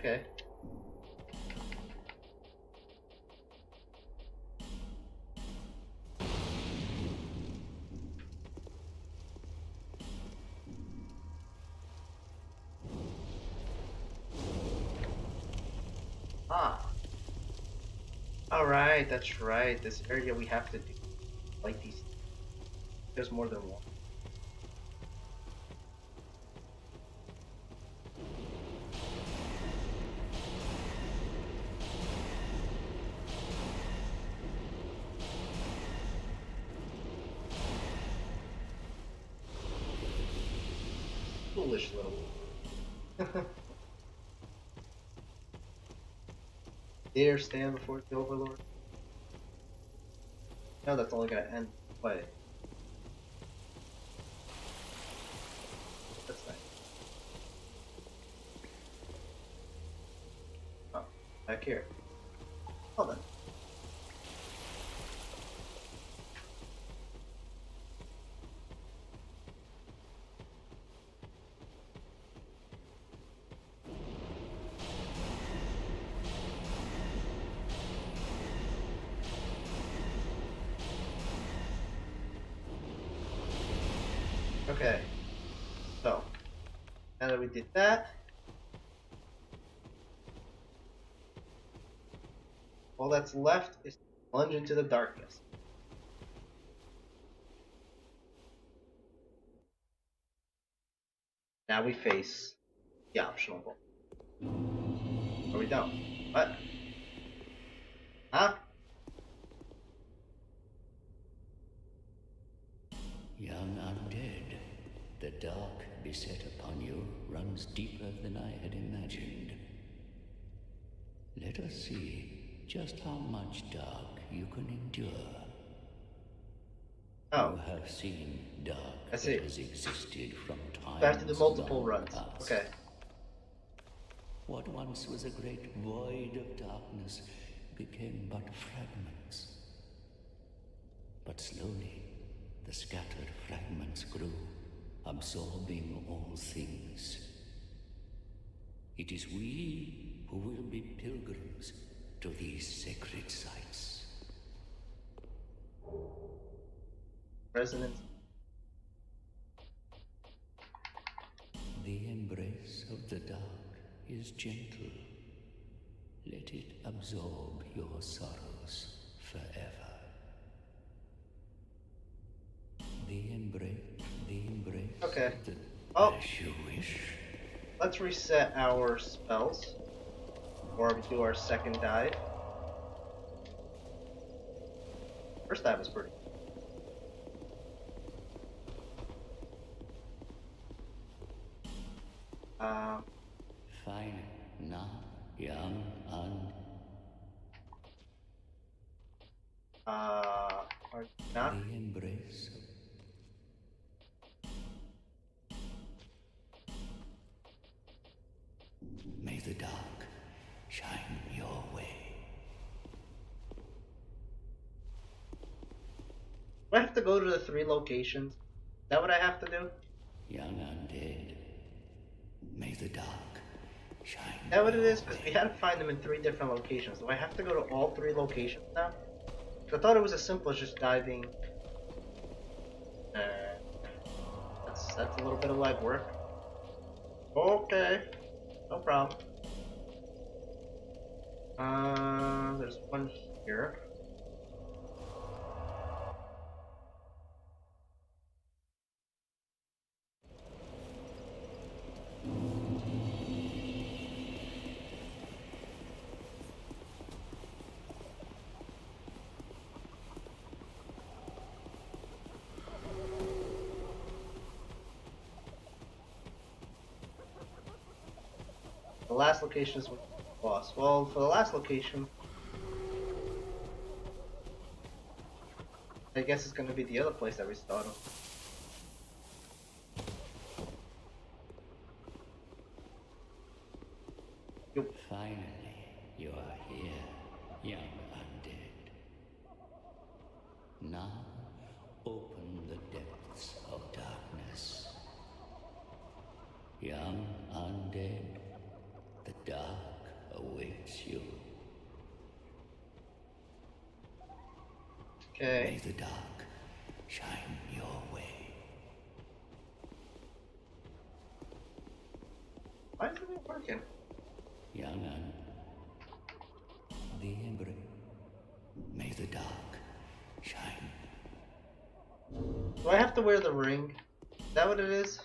Okay. Ah. Alright, that's right. This area we have to do. Like these. There's more than one. Foolish little. Dare stand before the Overlord? No, that's only gonna end the play. That's nice. Oh, back here. Well then. Okay. So, now that we did that, all that's left is to plunge into the darkness. Now we face the optional goal. Or we don't. What? Huh? Young undead, the dark beset upon you runs deeper than I had imagined. Let us see just how much dark you can endure. Oh. You have seen dark I see. that has existed from So I have to do times multiple long runs. past. Okay. What once was a great void of darkness became but fragments. But slowly, the scattered fragments grew, absorbing all things. It is we who will be pilgrims to these sacred sites. Resonance. The embrace of the dark is gentle. Let it absorb your sorrows forever. The embrace Okay. of the... Oh. As you wish. Let's reset our spells before we do our second dive. First dive was pretty. Fine. Now, young and... Or not? The embrace of... May the dark shine your way. Do I have to go to the 3 locations? Is that what I have to do? Young undead, may the dark shine. Is that what it is? Because we had to find them in 3 different locations. Do I have to go to all 3 locations now? I thought it was as simple as just diving. That's a little bit of legwork. Okay, no problem. There's one here. The last location is with the boss. Well, for the last location, I guess it's gonna be the other place that we started. Finally, you are here, young undead. Now, open the depths of darkness. Young undead, the dark awaits you. Okay. May the dark shine your way. Why isn't it working? Young un, the ember. May the dark shine. Do I have to wear the ring? Is that what it is?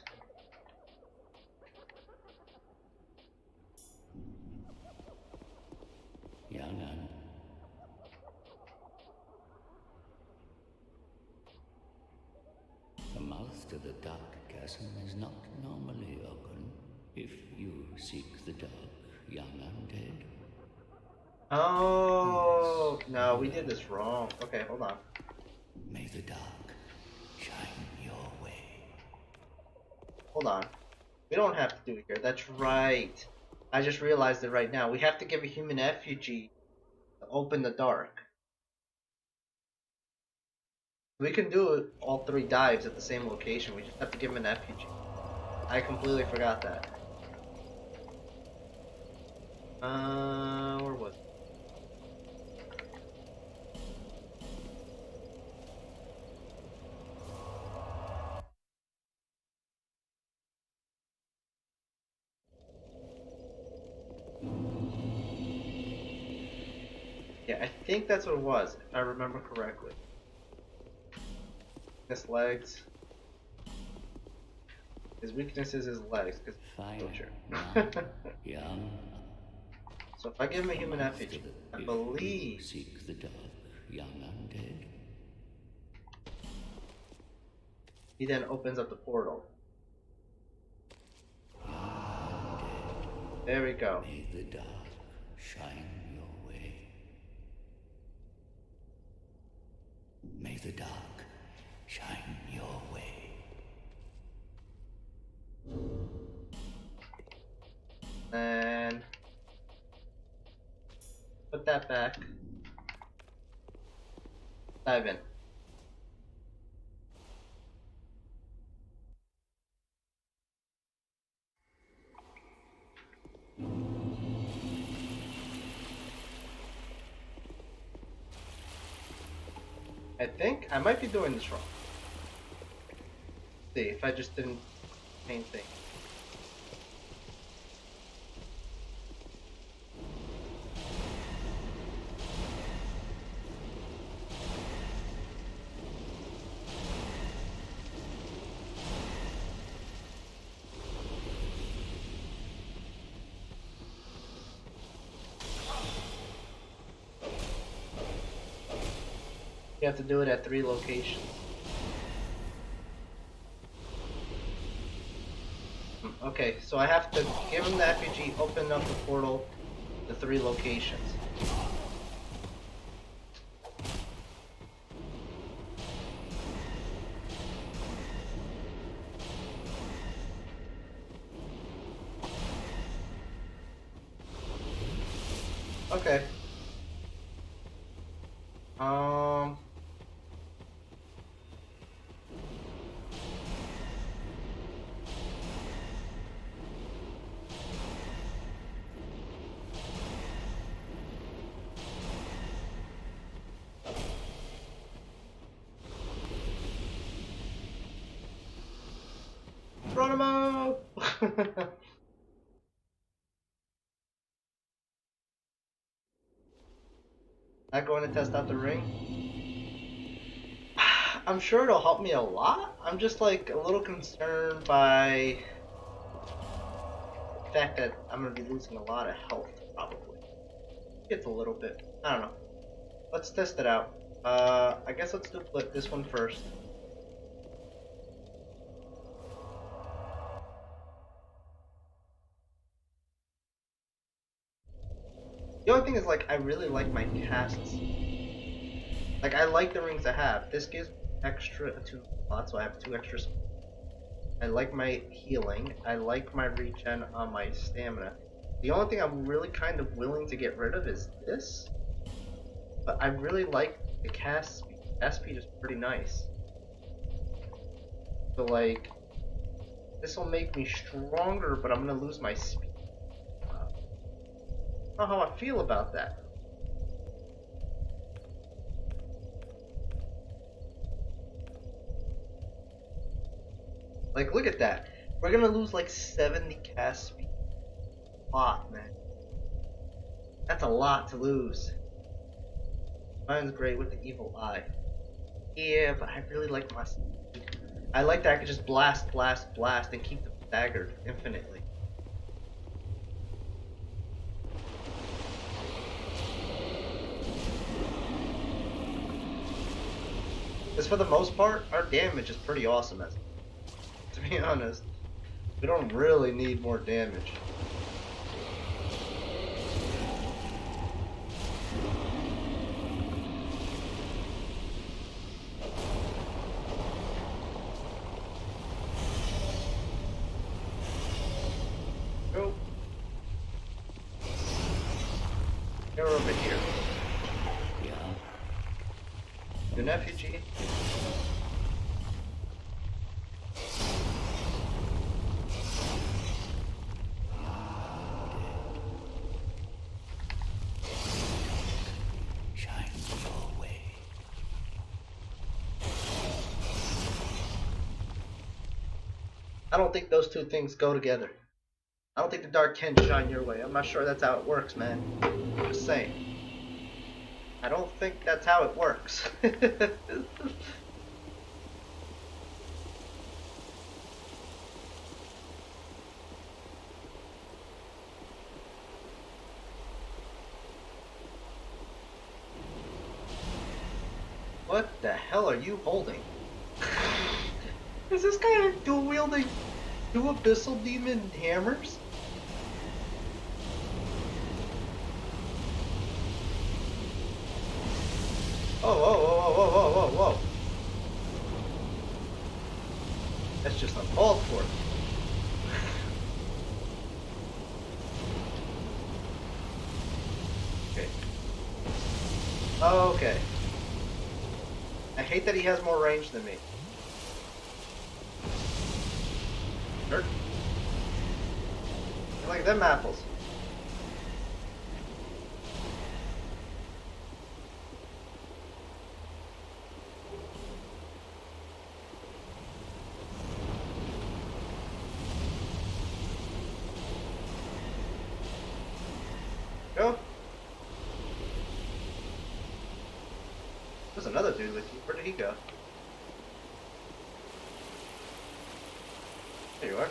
Young un. The mouth to the dark chasm is not normally open if you seek the dark, young undead. Oh, no, we did this wrong. Okay, hold on. May the dark shine your way. Hold on. We don't have to do it here. That's right. I just realized it right now. We have to give a human effigy to open the dark. We can do all 3 dives at the same location. We just have to give him an effigy. I completely forgot that. Where was it? Yeah, I think that's what it was, if I remember correctly. His legs. His weakness is his legs, because Young. So if I give him a human effigy, I believe Seek the dark, young undead. he then opens up the portal. There we go. May the dark shine your way. May the dark shine your way. And put that back. Dive in. I think I might be doing this wrong. Let's see if I just didn't main thing. You have to do it at 3 locations. Okay, so I have to give him the effigy, open up the portal to 3 locations. Okay. Geronimo! Not going to test out the ring? I'm sure it'll help me a lot. I'm just like a little concerned by the fact that I'm going to be losing a lot of health, probably. It's a little bit. I don't know. Let's test it out. I guess let's do this one first. The only thing is, like, I really like my casts. Like, I like the rings I have. This gives extra 2 slots, so I have 2 extras. I like my healing. I like my regen on my stamina. The only thing I'm really kind of willing to get rid of is this. But I really like the cast speed. Cast speed is pretty nice. So, like, this will make me stronger, but I'm gonna lose my speed. I don't know how I feel about that. Like, look at that. We're gonna lose like 70 cast speed. A lot, man. That's a lot to lose. Mine's great with the evil eye. Yeah, but I really like my. I like that I could just blast, blast, blast, and keep them staggered infinitely. Because for the most part, our damage is pretty awesome, as to be honest. We don't really need more damage. Go. You're over here. Yeah. An effigy. Shine your way. I don't think those two things go together. I don't think the dark can shine your way. I'm not sure that's how it works, man. Just saying. I don't think that's how it works. What the hell are you holding? Is this guy dual wielding two abyssal demon hammers? Whoa, whoa, whoa, whoa, whoa, whoa, whoa, whoa. That's just uncalled for. Okay. Okay. I hate that he has more range than me. Dirt. I like them apples. Go. There's another dude with you. Where did he go? There you are.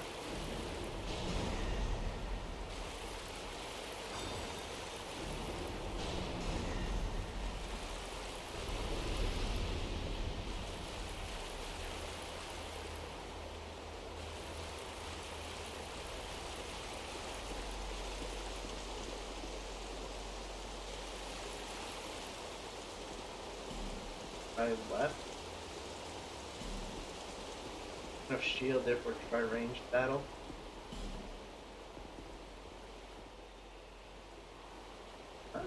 I left. No shield, therefore try ranged battle. Huh?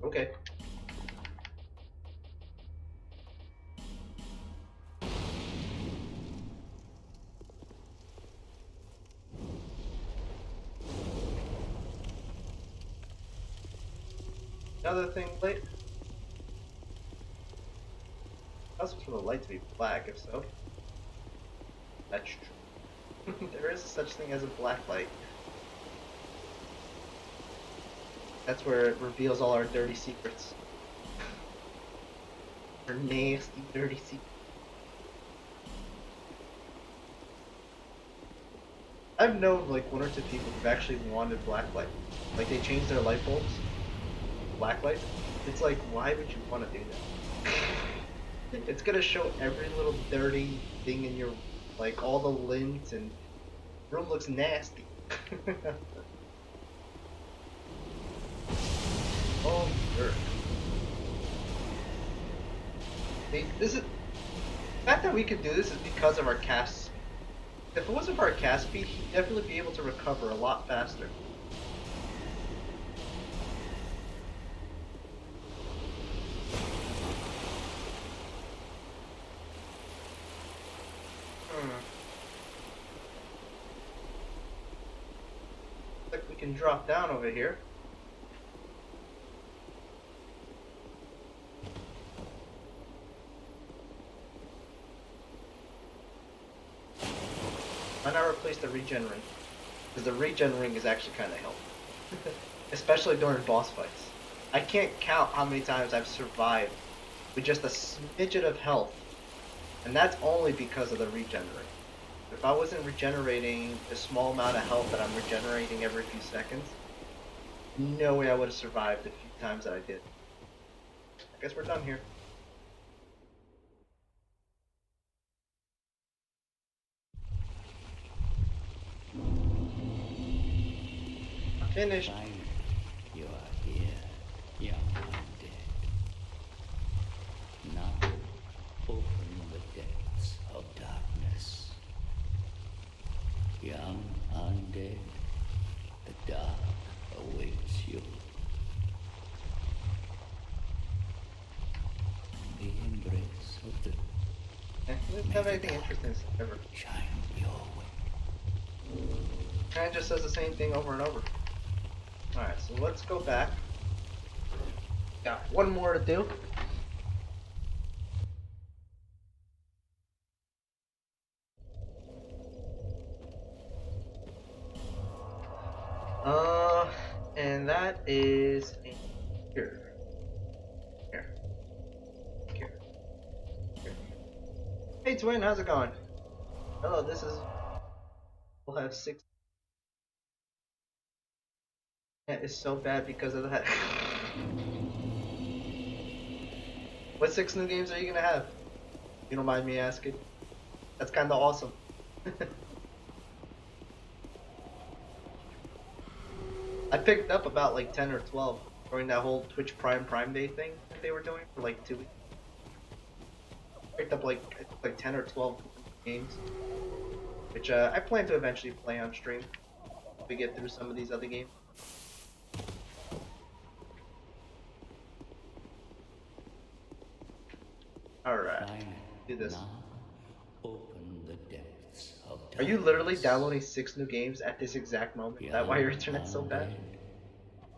Okay. Another thing, light. Possible for the light to be black, if so. That's true. There is such thing as a black light. That's where it reveals all our dirty secrets. Our nasty, dirty secrets. I've known like one or two people who've actually wanted black light. Like they changed their light bulbs. Black light. It's like, why would you want to do that? It's gonna show every little dirty thing in your, like all the lint and room looks nasty. Oh, sure. See, this is the fact that we can do this is because of our cast. If it wasn't for our cast speed, he'd definitely be able to recover a lot faster. can drop down over here. Why not replace the regen ring? Because the regen ring is actually kind of helpful. Especially during boss fights. I can't count how many times I've survived with just a smidget of health. And that's only because of the regen ring. If I wasn't regenerating the small amount of health that I'm regenerating every few seconds, no way I would have survived the few times that I did. I guess we're done here. I'm finished. Finally, you are here, young undead. Now, open the depths of darkness. Young undead, the dark awaits you. The embrace of the We didn't have anything interesting ever. shine your way. And it just says the same thing over and over. Alright, so let's go back. Got one more to do. And that is here. Here. Here. Here. Hey twin, how's it going? Hello, this is... We'll have 6... That is so bad because of that. What 6 new games are you gonna have? You don't mind me asking? That's kinda awesome. I picked up about like 10 or 12 during that whole Twitch Prime Day thing that they were doing for like 2 weeks. Picked up like 10 or 12 games, which I plan to eventually play on stream if we get through some of these other games. Alright, do this. Now, open the depths of darkness. Are you literally downloading 6 new games at this exact moment? Is that why your internet's so bad?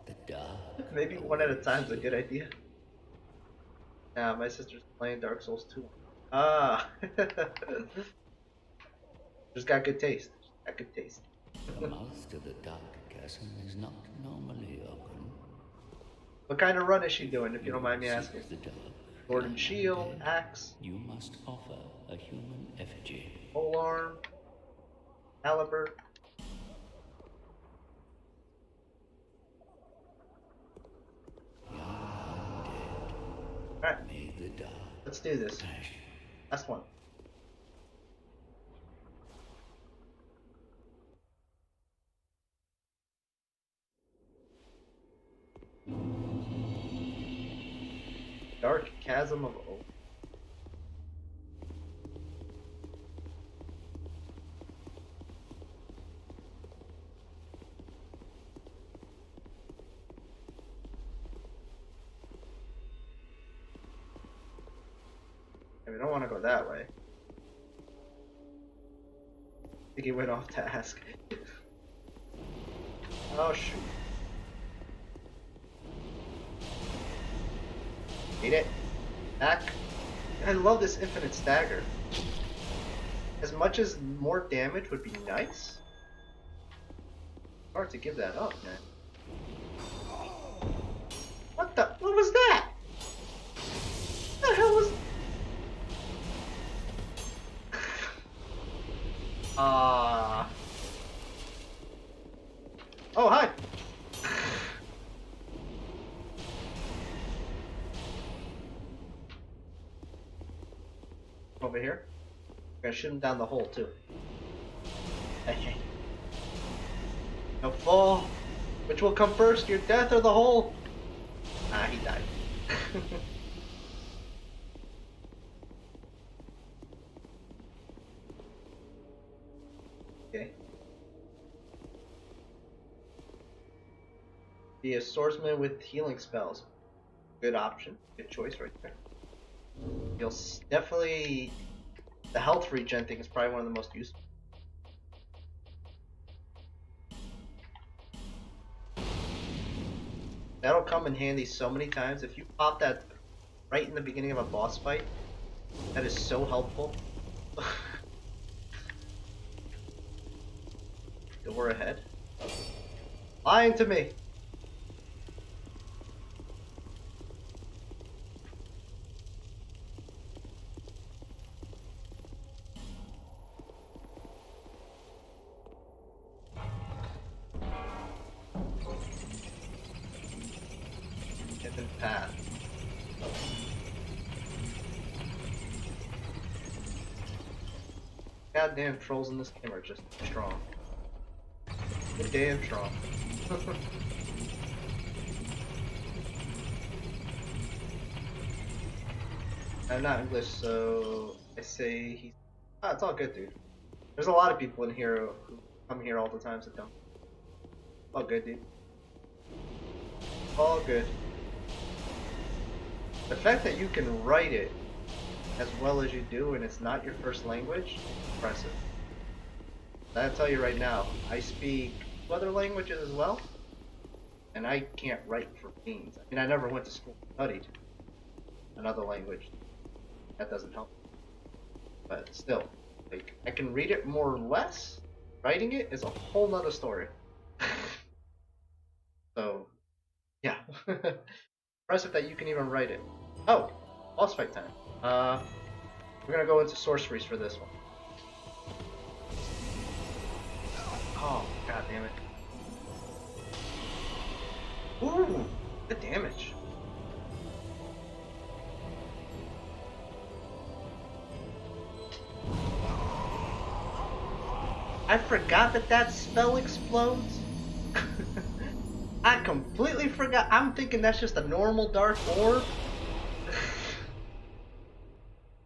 The dark Maybe one at a time is a good idea. Nah, my sister's playing Dark Souls 2. Ah! Just got good taste. Got good taste. The mouth to the dark chasm is not normally open. What kind of run is she doing, if you don't mind me asking? The dark, Sword and shield, axe, you must offer a human effigy. pole arm, caliber. Alright, May the dark let's do this. ash. Last one. Dark Chasm of Oak. We don't want to go that way. I think he went off task. Oh shoot. Beat it. Back. I love this infinite stagger. As much as more damage would be nice. Hard to give that up, man. What the? What was that? What the hell was? Oh, hi. Over here. We're gonna shoot him down the hole too. Okay. No fall. Which will come first, your death or the hole? Ah, he died. Okay. Be a swordsman with healing spells. Good option. Good choice right there. You'll definitely... The health regen thing is probably one of the most useful. That'll come in handy so many times. If you pop that right in the beginning of a boss fight, that is so helpful. Door ahead. Lying to me. Hidden path. Goddamn trolls in this game are just strong. They're damn strong. I'm not English, so I say he's. Ah, it's all good, dude. There's a lot of people in here who come here all the time, so don't. All good, dude. All good. The fact that you can write it as well as you do and it's not your first language, impressive. I'll tell you right now, I speak other languages as well, and I can't write for beans. I mean, I never went to school and studied another language. That doesn't help. But still, like, I can read it more or less. Writing it is a whole nother story. So, yeah. Impressive that you can even write it. Oh, boss fight time. We're gonna go into sorceries for this one. Oh, god damn it. Ooh, good damage. I forgot that that spell explodes. I completely forgot. I'm thinking that's just a normal dark orb.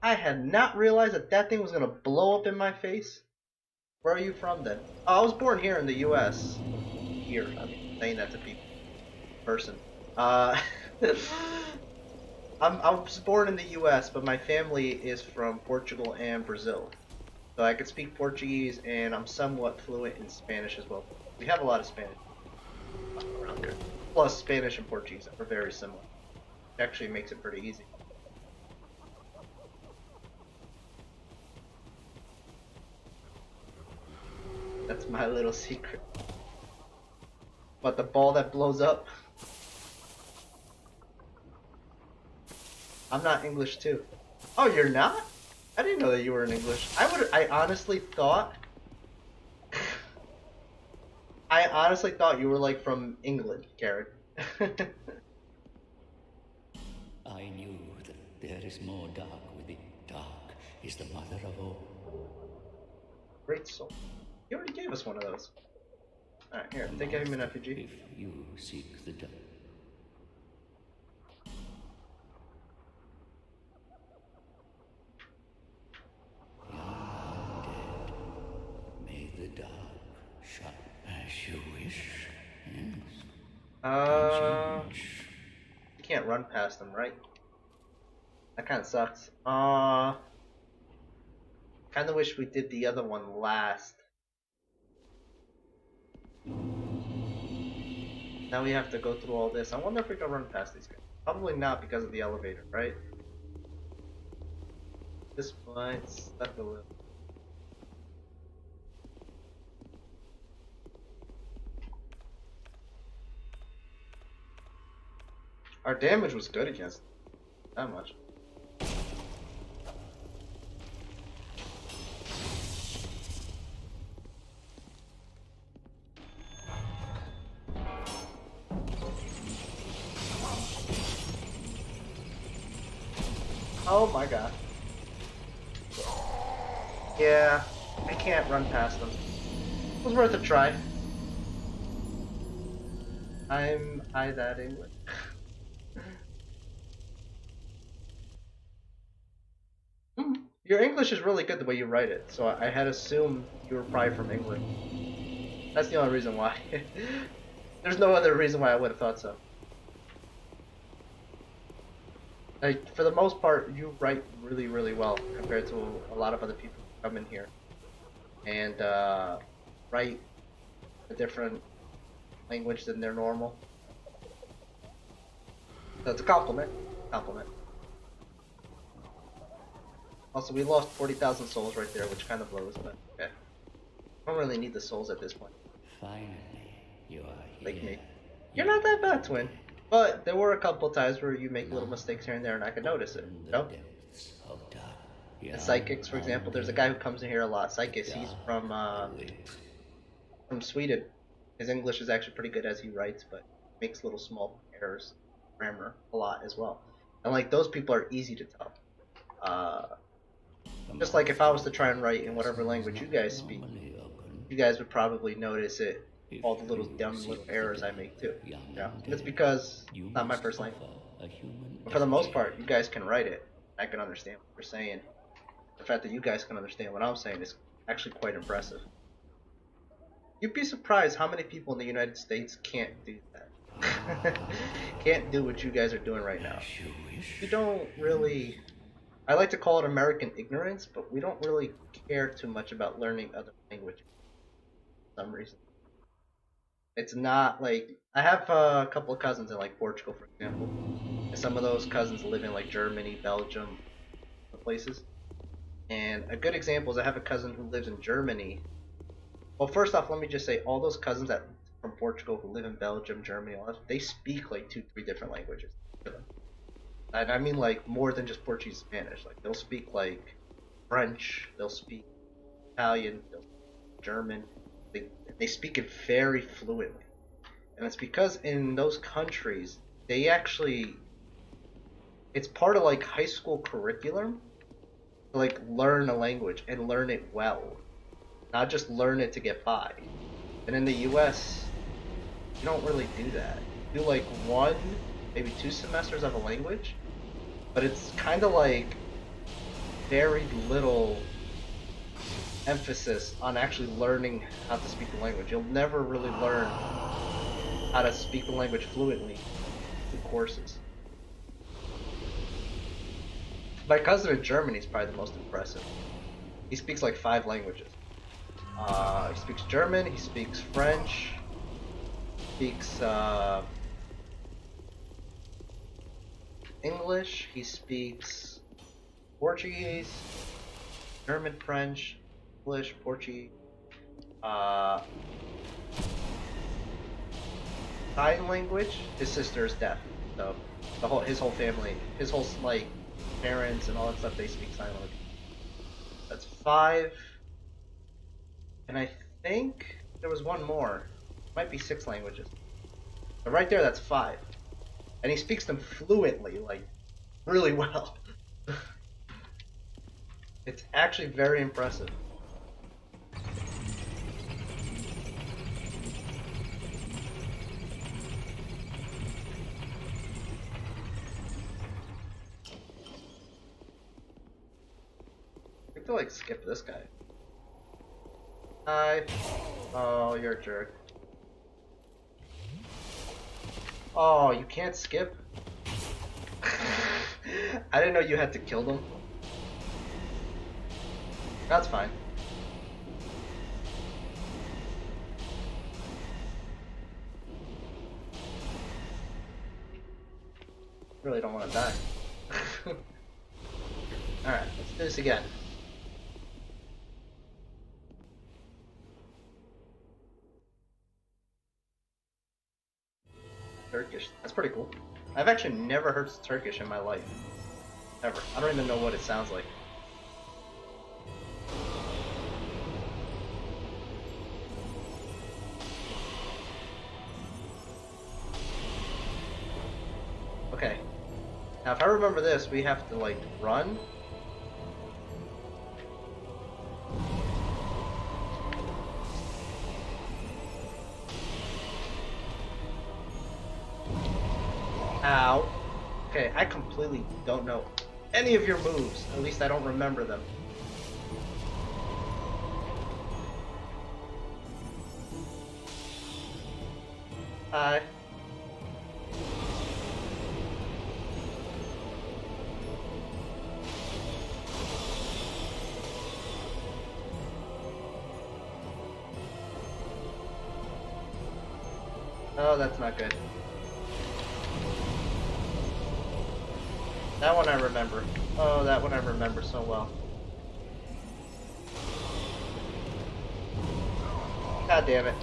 I had not realized that that thing was gonna blow up in my face. Where are you from then? Oh, I was born here in the U.S. Here, I mean, saying that to people. Person. Uh, I was born in the U.S., but my family is from Portugal and Brazil. So I can speak Portuguese, and I'm somewhat fluent in Spanish as well. We have a lot of Spanish around here. Plus, Spanish and Portuguese are very similar. It actually makes it pretty easy. That's my little secret. But the ball that blows up. I'm not English too. Oh, you're not? I didn't know that you were in English. I honestly thought I honestly thought you were like from England, Karen. I knew that there is more dark within. Dark is the mother of all. Great soul. You already gave us one of those. Alright, here, take him in effigy. If you seek the dark. May the dark shut as you wish. Yes. You can't run past them, right? That kind of sucks. Kind of wish we did the other one last. Now we have to go through all this. I wonder if we can run past these guys. Probably not because of the elevator, right? This might suck a little. Our damage was good against that much. Oh my god. Yeah, I can't run past them. It was worth a try. I that English. Your English is really good the way you write it, so I had assumed you were probably from England. That's the only reason why. There's no other reason why I would have thought so. Like, for the most part, you write really, really well compared to a lot of other people who come in here and write a different language than their normal. So it's a compliment. Compliment. Also, we lost 40,000 souls right there, which kind of blows, but okay. I don't really need the souls at this point. Finally, you are Like here. me. You're not that bad, Twin. But there were a couple times where you make little mistakes here and there, and I could notice it. You know? And psychics, for example, there's a guy who comes in here a lot. Psychics, he's from Sweden. His English is actually pretty good as he writes, but makes little small errors, grammar a lot as well. And like those people are easy to tell. Just like if I was to try and write in whatever language you guys speak, you guys would probably notice it, all the little dumb little errors I make too. Yeah, and it's because it's not my first language. But for the most part, you guys can write it. I can understand what you're saying. The fact that you guys can understand what I'm saying is actually quite impressive. You'd be surprised how many people in the United States can't do that. Can't do what you guys are doing right now. You don't really. I like to call it American ignorance, but we don't really care too much about learning other languages for some reason. It's not like I have a couple of cousins in like Portugal, for example, and some of those cousins live in like Germany, Belgium, places. And a good example is I have a cousin who lives in Germany. Well, first off, let me just say all those cousins that from Portugal who live in Belgium, Germany, all that, they speak like 2, 3 different languages. And I mean like more than just Portuguese, Spanish. Like they'll speak like French, they'll speak Italian, they'll speak German. They speak it very fluently, and it's because in those countries they actually it's part of like high school curriculum to like learn a language and learn it well, not just learn it to get by. And in the U.S., you don't really do that. You do like 1, maybe 2 semesters of a language, but it's kind of like very little emphasis on actually learning how to speak the language. You'll never really learn how to speak the language fluently through courses. My cousin in Germany is probably the most impressive. He speaks like 5 languages. He speaks German, he speaks French, he speaks English, he speaks Portuguese, German, French, English, Portuguese, sign language. His sister is deaf, so his whole family, his whole like parents and all that stuff, they speak sign language. That's 5, and I think there was one more. It might be 6 languages. But right there, that's 5, and he speaks them fluently, like really well. It's actually very impressive. I have to like skip this guy. Hi. Oh, you're a jerk. Oh, you can't skip? I didn't know you had to kill them. That's fine. Really don't want to die. Alright, let's do this again. Turkish. That's pretty cool. I've actually never heard Turkish in my life. Ever. I don't even know what it sounds like. Okay. Now if I remember this, we have to like run. Ow. Okay, I completely don't know any of your moves. At least I don't remember them. Hi. Oh, that's not good. That one I remember. Oh, that one I remember so well. God damn it.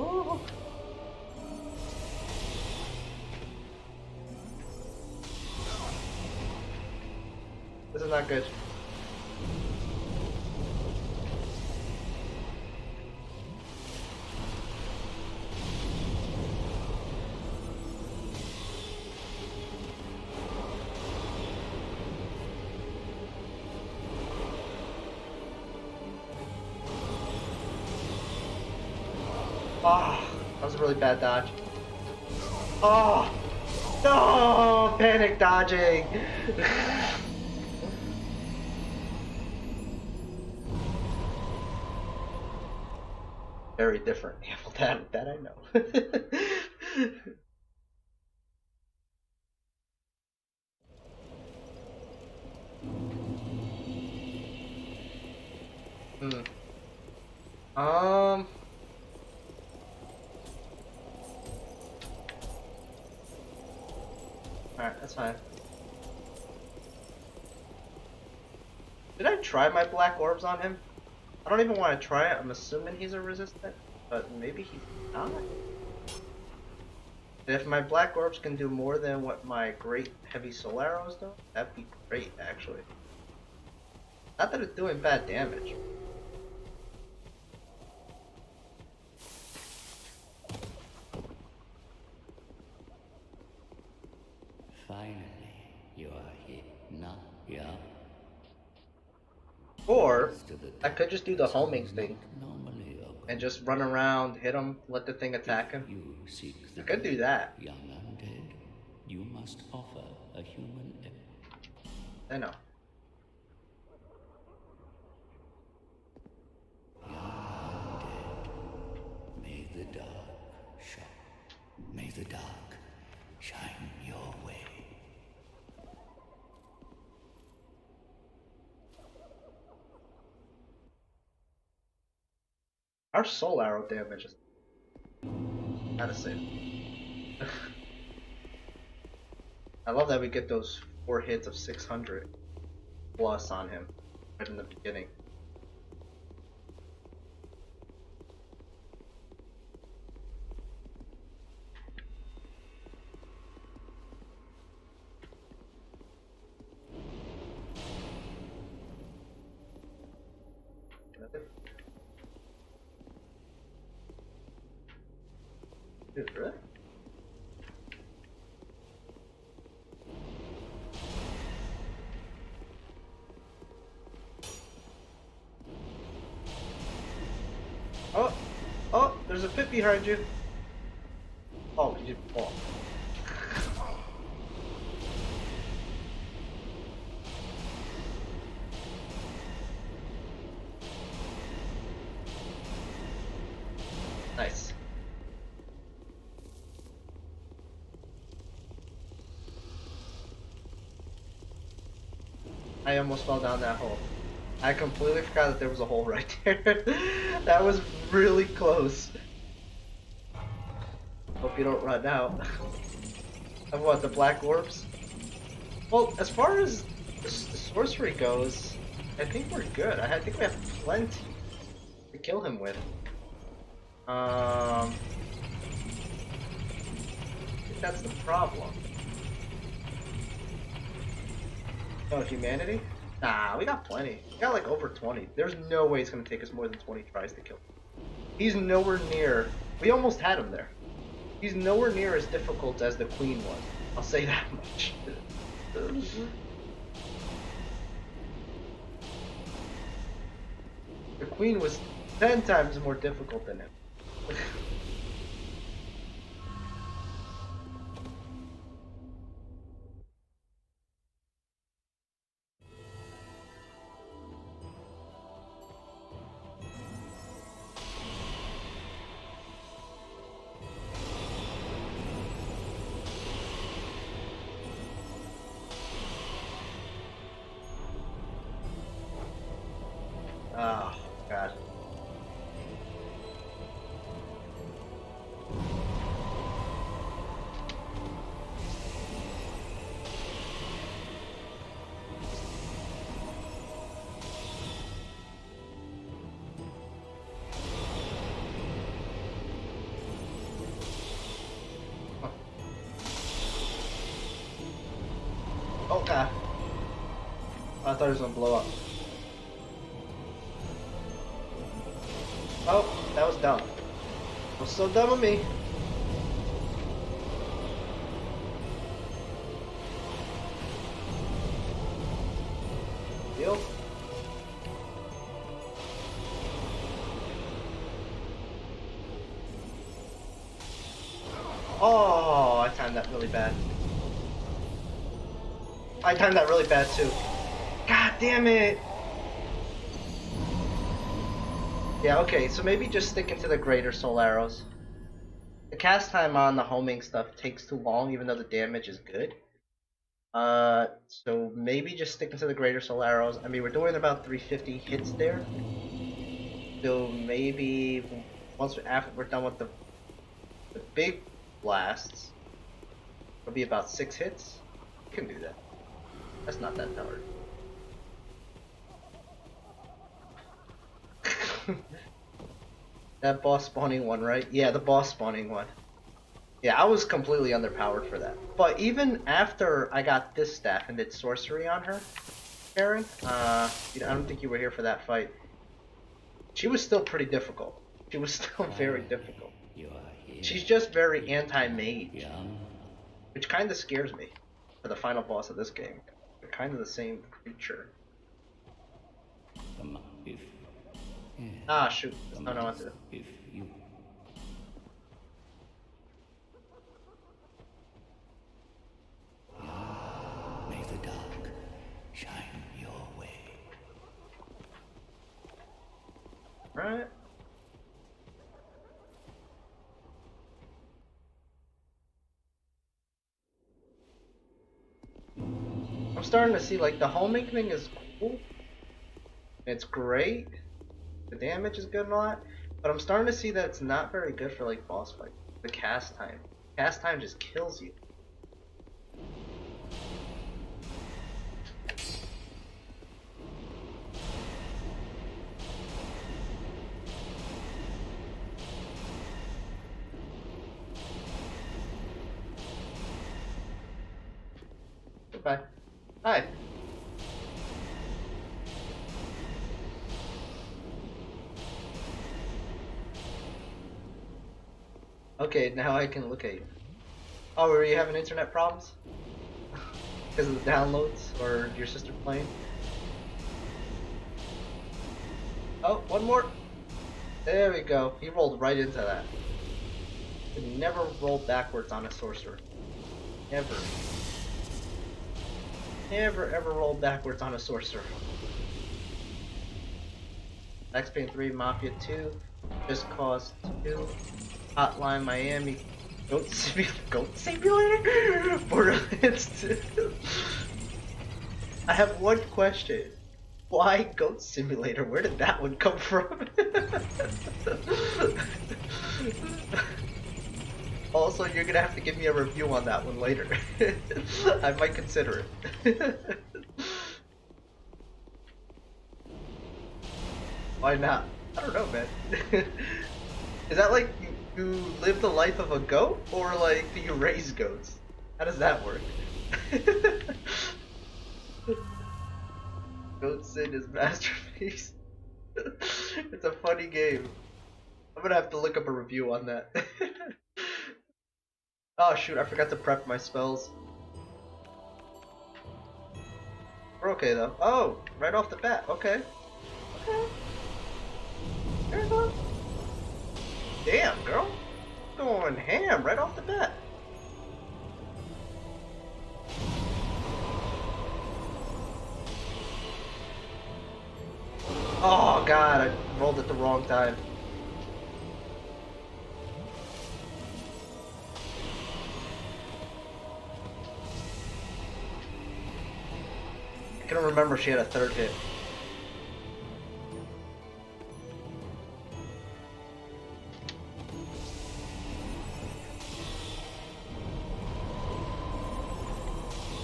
Ooh. This is not good. Oh, that was a really bad dodge. Oh, no, panic dodging. Very different. Yeah, well, that I know. Hmm. Um. All right, that's fine. Did I try my black orbs on him? I don't even want to try it. I'm assuming he's a resistant, but maybe he's not. If my black orbs can do more than what my great heavy soul arrows do, that'd be great, actually. Not that it's doing bad damage. Finally, you are here. Not yeah. Or I could just do the homing thing Normally open. and just run around, hit him, let the thing attack him. You seek the I could do that. young undead. You must offer a human. I know. Young undead. May the dark shine. May the dark shine your way. Our soul arrow damage is gotta say. I love that we get those 4 hits of 600 plus on him right in the beginning. Dude, really? Oh, oh, there's a pit behind you. Oh, you didn't fall. Nice. I almost fell down that hole. I completely forgot that there was a hole right there. That was really close. Hope you don't run out. Of what, the black orbs? Well, as far as the sorcery goes, I think we're good. I think we have plenty to kill him with. I think that's the problem. Oh, humanity? Nah, we got plenty. We got like over 20. There's no way it's gonna take us more than 20 tries to kill him. He's nowhere near. We almost had him there. He's nowhere near as difficult as the Queen was. I'll say that much. The Queen was 10 times more difficult than him. Oh, God. thought it was gonna blow up. Oh, that was dumb. It was so dumb of me. Deal. Oh, I timed that really bad. I timed that really bad too. God damn it! Yeah, okay, so maybe just sticking to the greater soul arrows. The cast time on the homing stuff takes too long, even though the damage is good. So maybe just sticking to the greater soul arrows. I mean, we're doing about 350 hits there. So maybe once after we're done with the big blasts, it'll be about 6 hits. We can do that. That's not that hard. That boss spawning one, right? Yeah, the boss spawning one. Yeah, I was completely underpowered for that. But even after I got this staff and did sorcery on her, Karen, I don't think you were here for that fight. She was still pretty difficult. She was still very difficult. She's just very anti-mage, which kind of scares me for the final boss of this game. They're kind of the same creature. Ah, shoot. That's not what I want to do. May the dark shine your way. Right. I'm starting to see, like, the homing thing is cool. It's great. The damage is good and all that. But I'm starting to see that it's not very good for, like, boss fights. The cast time. Cast time just kills you. Goodbye. Hi. Okay, now I can look at you. Oh, were you having internet problems? Because of the downloads or your sister playing? Oh, one more. There we go. He rolled right into that. He never rolled backwards on a sorcerer. Never. Never ever rolled backwards on a sorcerer. Max Payne 3, Mafia 2, Just Cause 2, Hotline Miami, Goat Simulator? Borderlands 2. I have one question. Why Goat Simulator? Where did that one come from? Also, you're gonna have to give me a review on that one later. I might consider it. Why not? I don't know, man. Is that like you live the life of a goat, or like do you raise goats? How does that work? Goat Sin is masterpiece. It's a funny game. I'm gonna have to look up a review on that. Oh shoot, I forgot to prep my spells. We're okay though. Oh, right off the bat, okay. Okay. Fair enough. Damn, girl. Going ham right off the bat. Oh god, I rolled at the wrong time. I couldn't remember she had a third hit.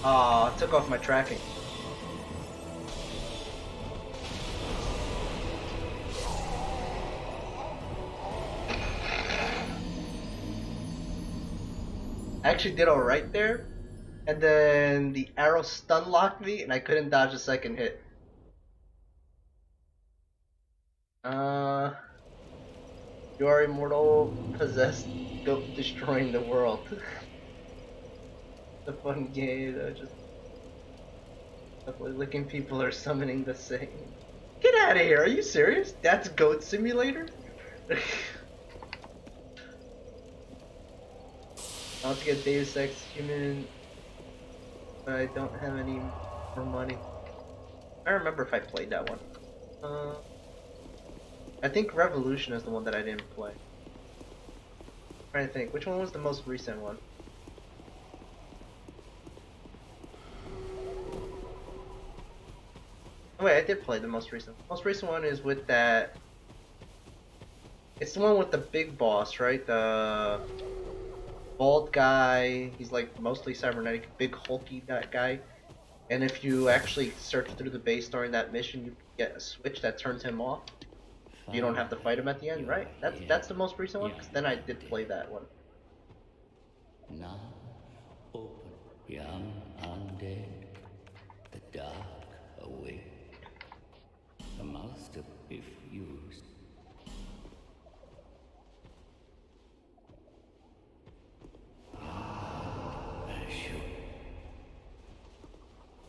Aw, took off my tracking. I actually did alright there, and then the arrow stun locked me and I couldn't dodge the second hit. Uh, you are immortal, possessed, go destroying the world. The fun game, just licking people or summoning the same. Get out of here! Are you serious? That's Goat Simulator? I want to get Deus Ex Human, but I don't have any more money. I don't remember if I played that one. I think Revolution is the one that I didn't play. I'm trying to think, which one was the most recent one? Oh wait, I did play the most recent. The most recent one is with that. It's the one with the big boss, right? The bald guy. He's like mostly cybernetic, big hulky that guy. And if you actually search through the base during that mission, you get a switch that turns him off. You don't have to fight him at the end, right? That's the most recent one. Because then I did play that one. Now open, young undead, the dark awake. The master be fused.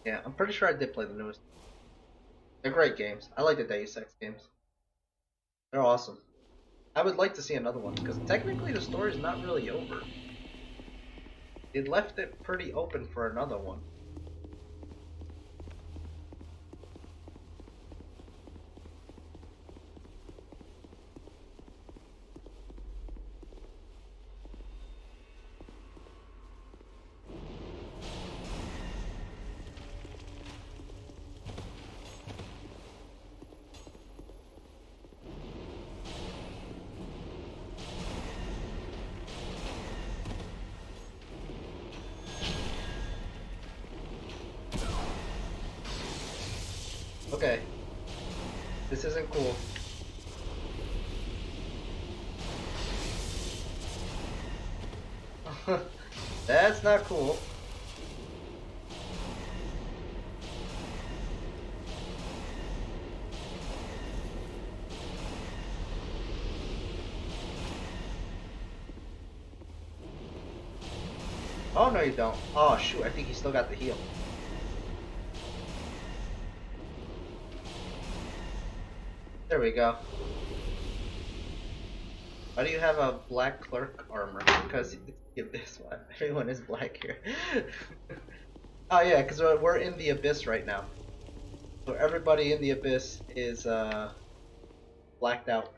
Yeah, I'm pretty sure I did play the newest. They're great games. I like the Deus Ex games. They're awesome. I would like to see another one, because technically the story's not really over. It left it pretty open for another one. Okay. This isn't cool. That's not cool. Oh, no you don't. Oh, shoot, I think he still got the heal. There we go. Why do you have a black clerk armor? Because it's the Abyss one. Everyone is black here. Oh yeah, because we're in the Abyss right now. So everybody in the Abyss is blacked out.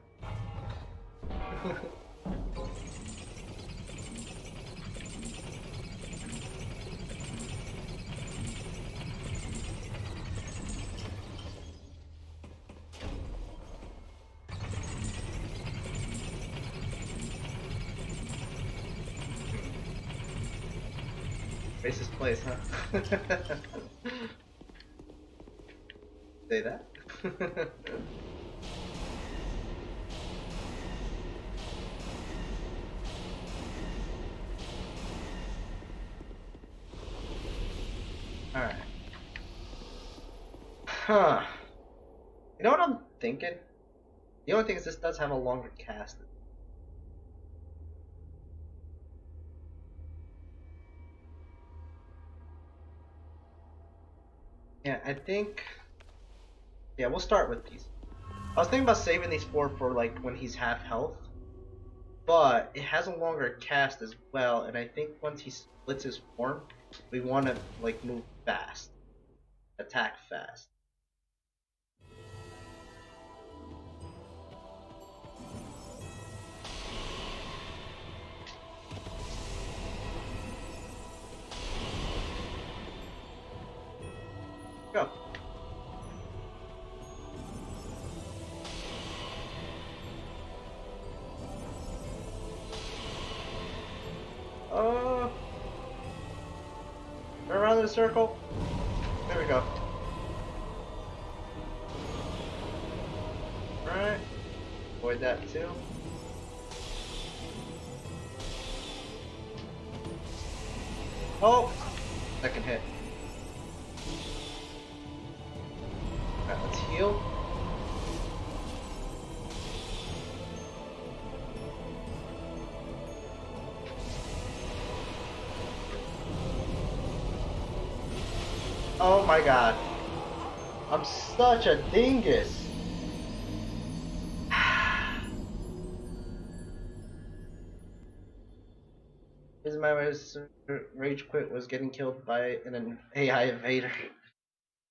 Racist place, huh? Say that? Alright. Huh. You know what I'm thinking? The only thing is this does have a longer cast. Yeah, I think... Yeah, we'll start with these. I was thinking about saving these four for like when he's half health. But it has a longer cast as well, and I think once he splits his form, we want to like move fast. Attack fast. Go. Around in a circle. There we go. Alright. Avoid that too. Oh! Second hit. Alright, let's heal. Oh my god. I'm such a dingus. Is my rage quit was getting killed by an AI invader.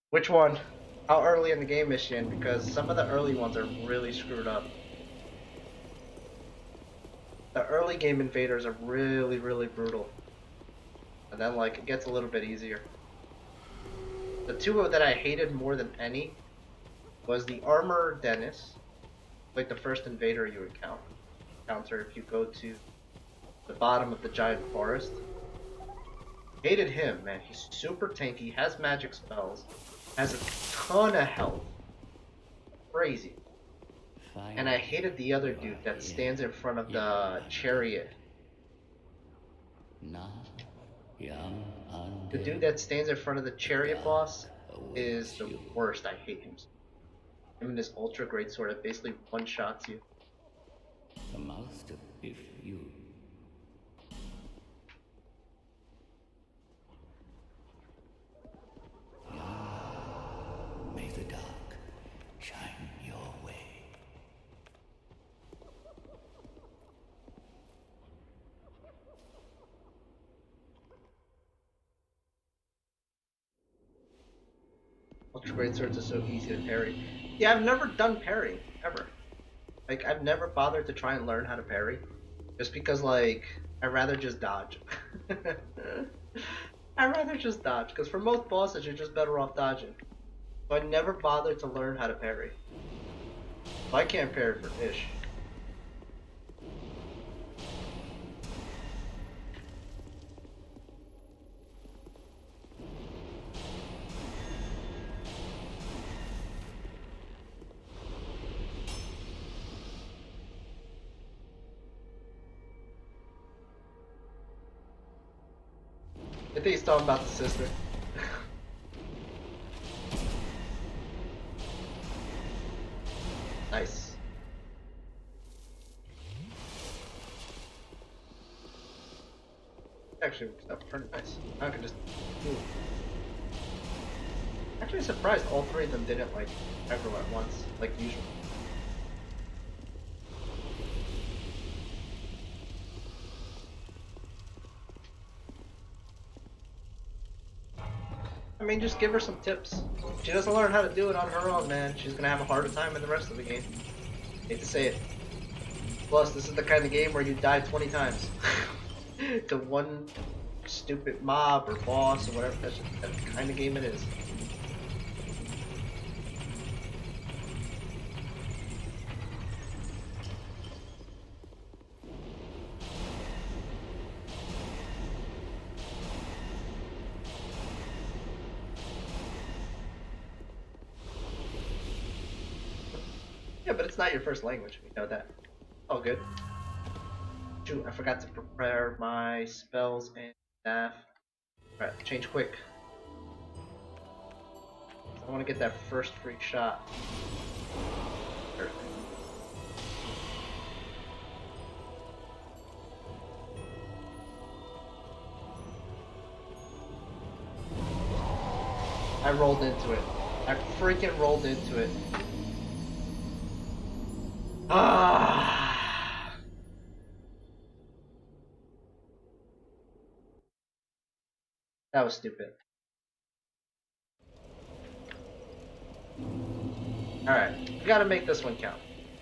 Which one? How early in the game is she in? Because some of the early ones are really screwed up. The early game invaders are really, really brutal. And then, like, it gets a little bit easier. The two that I hated more than any was the Armor Dennis, like the first invader you encounter if you go to the bottom of the giant forest. Hated him, man. He's super tanky, has magic spells, has a ton of health. Crazy. And I hated the other dude that stands in front of the chariot. The dude that stands in front of the chariot boss is the worst. I hate him. Him and his ultra great sword, it basically one-shots you. The master, if you. May the dark shine your way. Ultra great swords are so easy to parry. Yeah, I've never done parrying ever. Like, I've never bothered to try and learn how to parry, just because, like, I'd rather just dodge. I'd rather just dodge, because for most bosses, you're just better off dodging. So I never bothered to learn how to parry. So I can't parry for ish. I think he's talking about the sister. Nice. Actually, that was pretty nice. I could just. Ooh. Actually, surprised all three of them didn't like aggro at once, like usual. I mean, just give her some tips. If she doesn't learn how to do it on her own, man, she's gonna have a harder time in the rest of the game. Hate to say it. Plus, this is the kind of game where you die 20 times to one stupid mob or boss or whatever. That's just the kind of game it is. Yeah, but it's not your first language. We know that. All good. Shoot, I forgot to prepare my spells and staff. Alright, change quick. I want to get that first free shot. Perfect. I rolled into it. I freaking rolled into it. Ah! That was stupid. Alright, we gotta make this one count.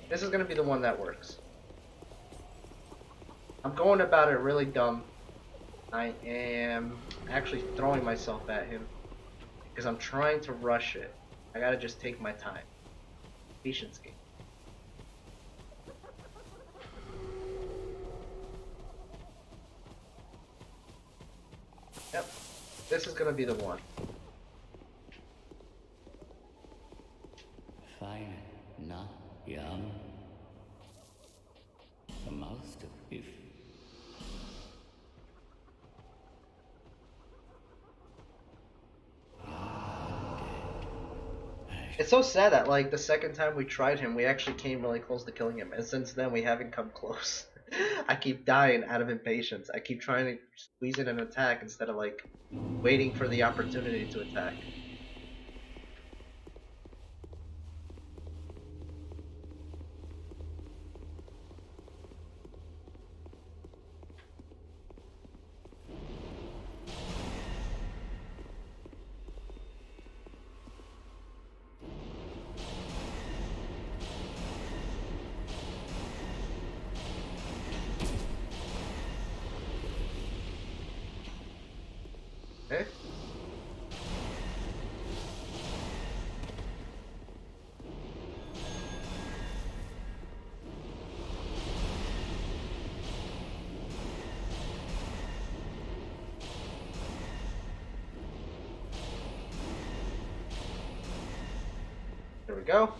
This is gonna be the one that works. I'm going about it really dumb. I am actually throwing myself at him because I'm trying to rush it. I gotta just take my time. Patience game. Yep, this is gonna be the one. Fine, na, yum. The master, if. It's so sad that, like, the second time we tried him, we actually came really close to killing him, and since then we haven't come close. I keep dying out of impatience. I keep trying to squeeze in an attack instead of like waiting for the opportunity to attack. Okay. There we go.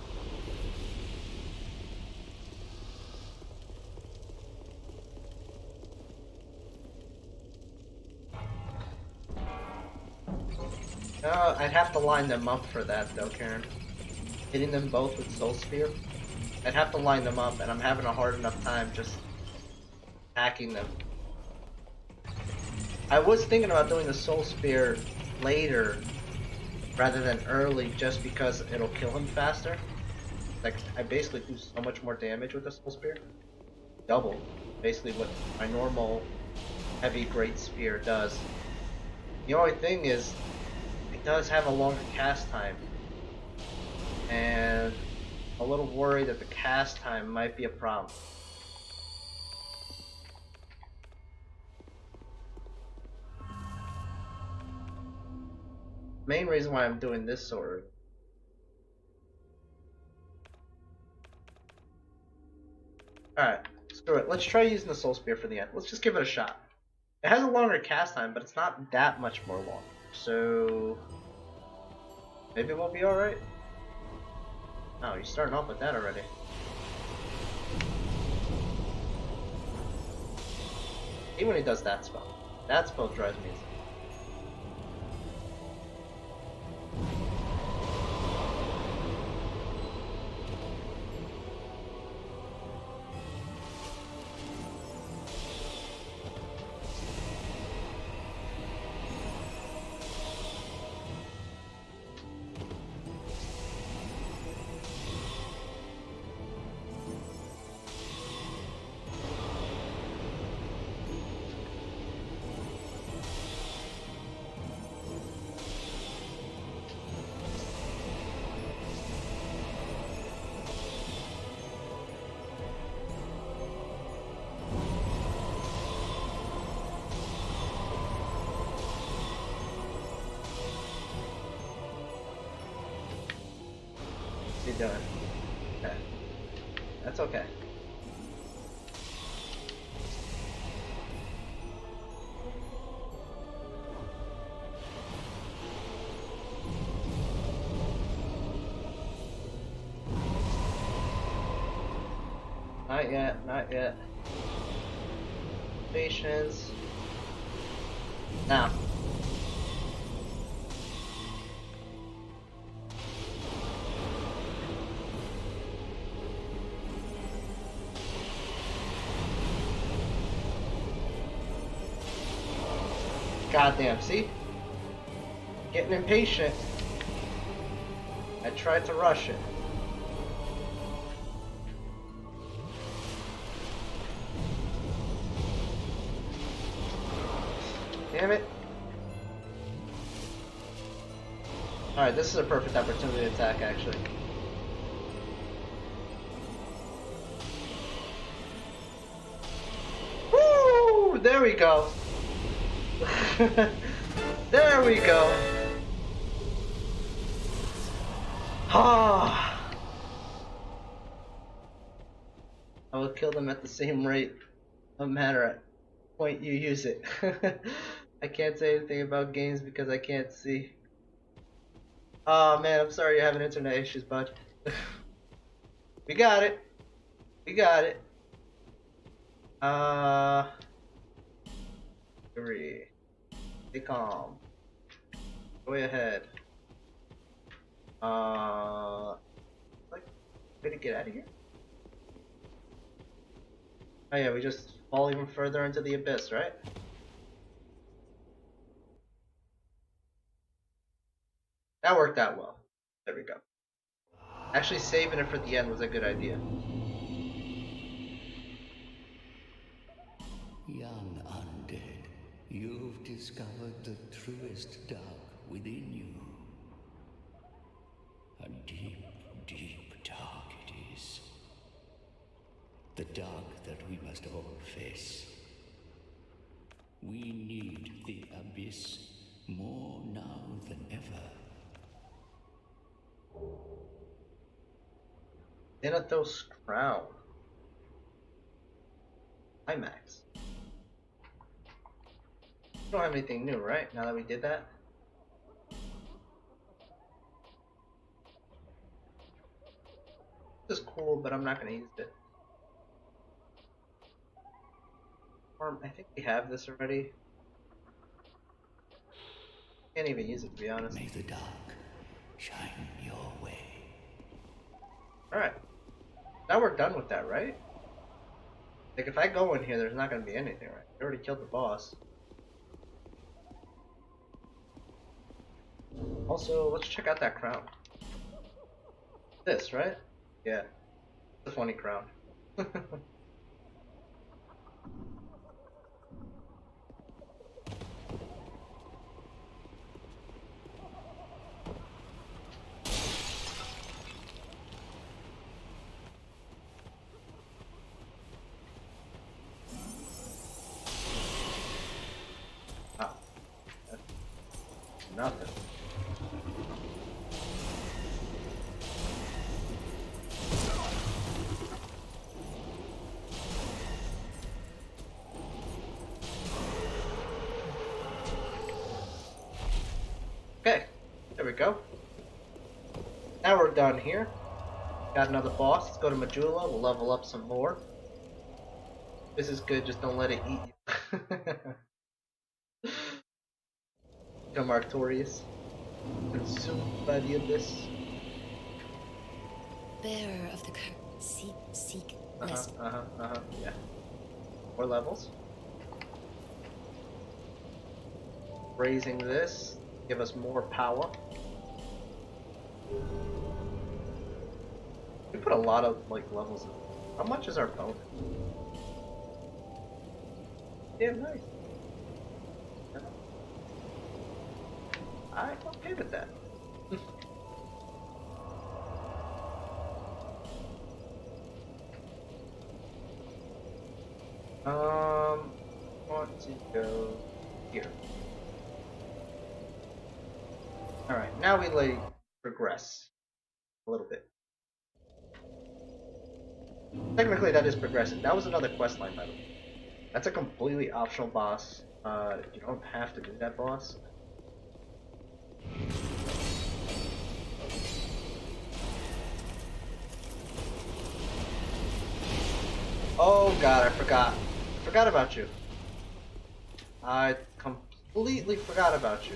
I'd have to line them up for that though, Karen. Hitting them both with Soul Spear. I'd have to line them up, and I'm having a hard enough time just hacking them. I was thinking about doing the Soul Spear later rather than early just because it'll kill him faster. Like, I basically do so much more damage with the Soul Spear. Double, basically what my normal heavy great spear does. The only thing is, it does have a longer cast time. And I'm a little worried that the cast time might be a problem. Main reason why I'm doing this sword. Alright, screw it. Let's try using the Soul Spear for the end. Let's just give it a shot. It has a longer cast time, but it's not that much more long. So maybe we'll be alright. Oh, you're starting off with that already. Even when he does that spell. That spell drives me insane. What's he doing? Okay. That's okay. Not yet, not yet. Patience. Now. Goddamn, see? Getting impatient. I tried to rush it. Damn it. Alright, this is a perfect opportunity to attack, actually. Woo! There we go. There we go. Ah. I will kill them at the same rate, no matter at point you use it. I can't say anything about games because I can't see. Oh man, I'm sorry you're having internet issues, bud. We got it. We got it. 3. Stay calm. Go ahead. Like, way to get out of here. Oh yeah, we just fall even further into the abyss, right? That worked out well. There we go. Actually, saving it for the end was a good idea. Young undead, you've discovered the truest dark within you. A deep, deep dark it is. The dark that we must all face. We need the abyss more now than ever. Thanatos Crown. IMAX. We don't have anything new, right? Now that we did that? This is cool, but I'm not gonna use it. I think we have this already. Can't even use it, to be honest. May the dark shine your way. Alright. Now we're done with that, right? Like, if I go in here, there's not gonna be anything, right? I already killed the boss. Also, let's check out that crown. This, right? Yeah. It's a funny crown. Oh. That's nothing. Okay, there we go. Now we're done here. Got another boss. Let's go to Majula. We'll level up some more. This is good, just don't let it eat you. Become Arctorius. Consumed by the abyss. Bearer of the curse, seek, lest. Yeah. More levels. Raising this, give us more power. We put a lot of like levels in. How much is our opponent? Yeah, nice. I'm okay with that. Want to go here. Alright, now we like progress a little bit. Technically that is progressing. That was another quest line, by the way. That's a completely optional boss. You don't have to do that boss. Oh god, I forgot. I forgot about you. I completely forgot about you.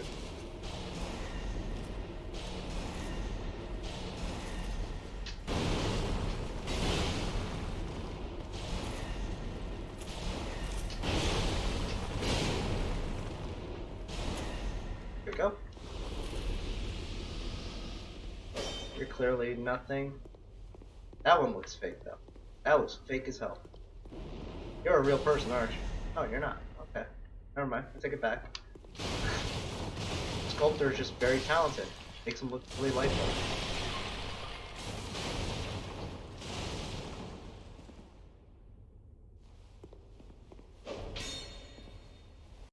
Here we go. You're clearly nothing. That one looks fake though. That looks fake as hell. You're a real person, aren't you? Oh, you're not. Okay. Never mind. I take it back. Sculptor is just very talented. Makes him look really lifelike.